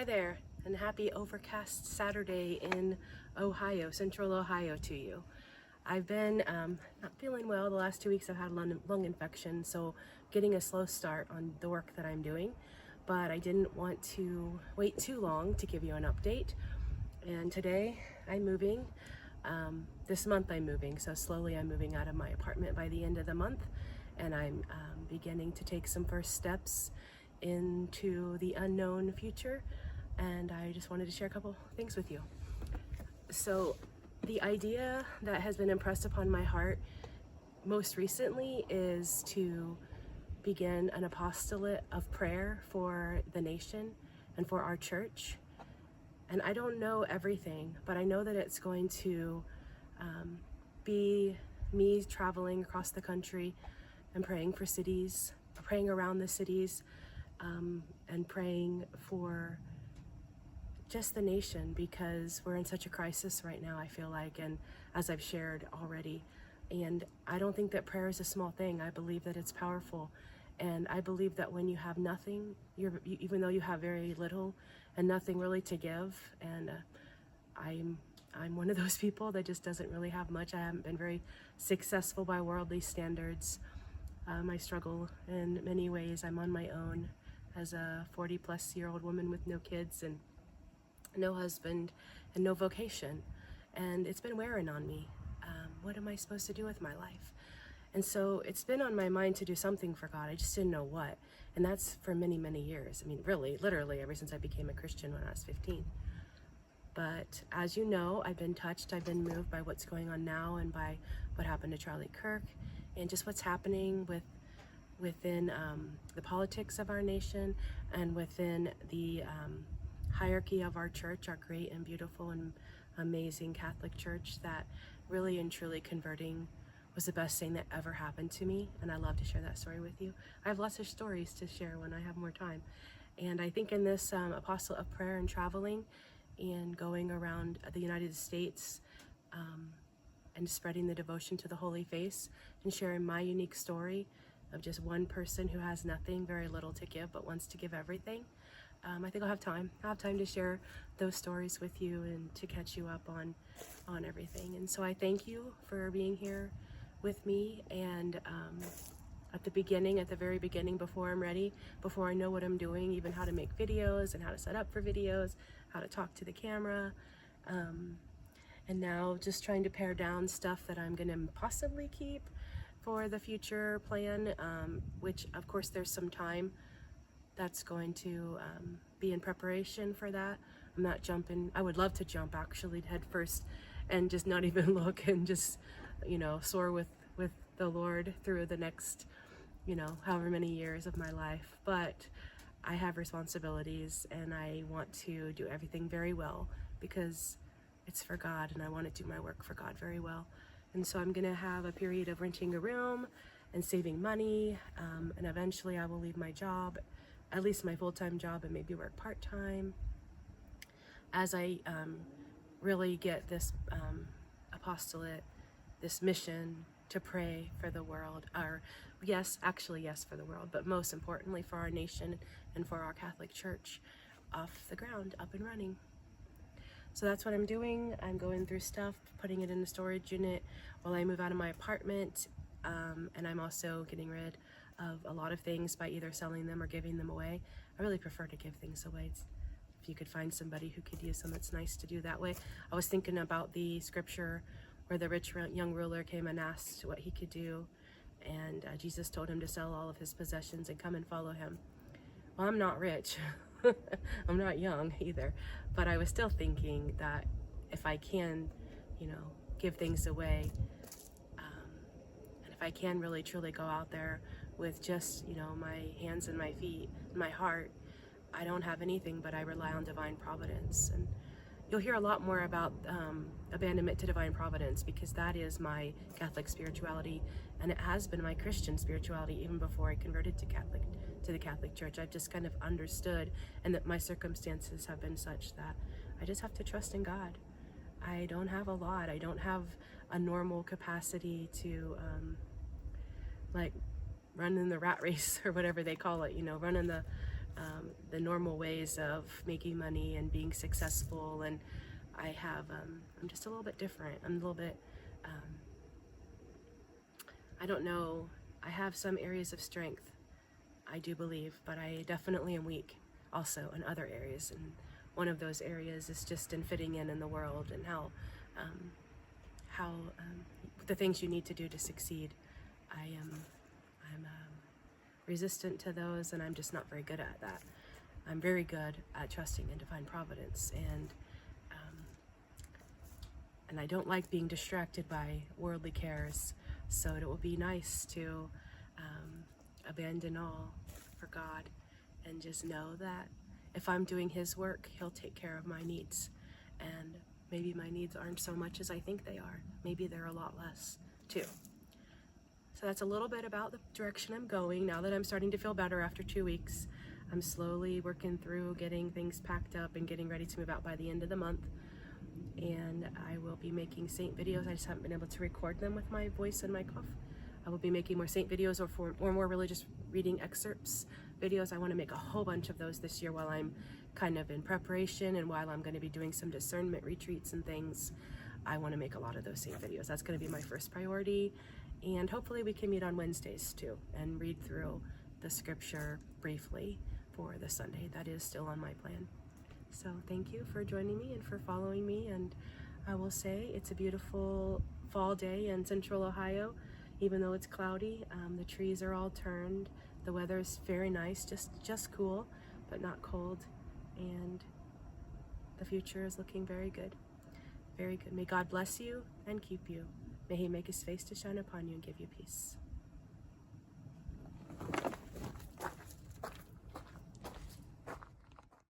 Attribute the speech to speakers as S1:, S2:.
S1: Hi there, and happy overcast Saturday in Ohio, Central Ohio to you. I've been not feeling well the last 2 weeks. I've had lung infection, so getting a slow start on the work that I'm doing. But I didn't want to wait too long to give you an update. And today I'm moving. This month I'm moving, so slowly I'm moving out of my apartment by the end of the month, and I'm beginning to take some first steps into the unknown future. And I just wanted to share a couple things with you. So the idea that has been impressed upon my heart most recently is to begin an apostolate of prayer for the nation and for our church. And I don't know everything, but I know that it's going to be me traveling across the country and praying for cities, praying around the cities, and praying for just the nation, because we're in such a crisis right now, I feel like, and as I've shared already. And I don't think that prayer is a small thing. I believe that it's powerful. And I believe that when you have nothing, even though you have very little and nothing really to give, and I'm one of those people that just doesn't really have much. I haven't been very successful by worldly standards. I struggle in many ways. I'm on my own as a 40-plus-year-old woman with no kids and no husband and no vocation, and it's been wearing on me. What am I supposed to do with my life? And so it's been on my mind to do something for God. I just didn't know what, and that's for many, many years. I mean, really, literally ever since I became a Christian when I was 15. But as you know, I've been touched, I've been moved by what's going on now and by what happened to Charlie Kirk and just what's happening within the politics of our nation and within the hierarchy of our church, our great and beautiful and amazing Catholic Church, that really and truly converting was the best thing that ever happened to me. And I love to share that story with you. I have lots of stories to share when I have more time. And I think in this Apostolate of Prayer and traveling and going around the United States and spreading the devotion to the Holy Face and sharing my unique story of just one person who has nothing, very little to give, but wants to give everything. I think I'll have time. I'll have time to share those stories with you and to catch you up on everything. And so I thank you for being here with me. And at the very beginning, before I'm ready, before I know what I'm doing, even how to make videos and how to set up for videos, how to talk to the camera, and now just trying to pare down stuff that I'm going to possibly keep for the future plan, which of course there's some time that's going to be in preparation for that. I'm not jumping. I would love to jump actually head first and just not even look and just, soar with the Lord through the next, however many years of my life. But I have responsibilities and I want to do everything very well because it's for God and I want to do my work for God very well. And so I'm going to have a period of renting a room and saving money, and eventually I will leave my job, at least my full-time job, and maybe work part-time as I really get this apostolate, this mission to pray for the world, or yes, for the world, but most importantly for our nation and for our Catholic Church off the ground, up and running. So that's what I'm doing. I'm going through stuff, putting it in the storage unit while I move out of my apartment, and I'm also getting rid of a lot of things by either selling them or giving them away. I really prefer to give things away. If you could find somebody who could use them, it's nice to do that way. I was thinking about the scripture where the rich young ruler came and asked what he could do, and Jesus told him to sell all of his possessions and come and follow him. Well, I'm not rich. I'm not young either, but I was still thinking that if I can, give things away, and if I can really truly go out there with just, my hands and my feet, my heart, I don't have anything, but I rely on divine providence. And you'll hear a lot more about abandonment to divine providence, because that is my Catholic spirituality, and it has been my Christian spirituality even before I converted to the Catholic Church. I've just kind of understood, and that my circumstances have been such that I just have to trust in God. I don't have a lot. I don't have a normal capacity to run in the rat race or whatever they call it, running the normal ways of making money and being successful, and I'm just a little bit different. I'm a little bit, I don't know, I have some areas of strength, I do believe, but I definitely am weak also in other areas, and one of those areas is just in fitting in the world, and how the things you need to do to succeed. I'm resistant to those, and I'm just not very good at that. I'm very good at trusting in divine providence, and I don't like being distracted by worldly cares. So it will be nice to abandon all for God and just know that if I'm doing His work, He'll take care of my needs. And maybe my needs aren't so much as I think they are. Maybe they're a lot less too. So that's a little bit about the direction I'm going. Now that I'm starting to feel better after 2 weeks, I'm slowly working through getting things packed up and getting ready to move out by the end of the month. And I will be making saint videos. I just haven't been able to record them with my voice and my cough. I will be making more saint videos or more religious reading excerpts videos. I want to make a whole bunch of those this year while I'm kind of in preparation, and while I'm going to be doing some discernment retreats and things. I want to make a lot of those saint videos. That's going to be my first priority. And hopefully we can meet on Wednesdays too and read through the scripture briefly for the Sunday. That is still on my plan. So thank you for joining me and for following me. And I will say it's a beautiful fall day in central Ohio, even though it's cloudy. The trees are all turned. The weather is very nice, just cool, but not cold. And the future is looking very good. Very good. May God bless you and keep you. May He make His face to shine upon you and give you peace.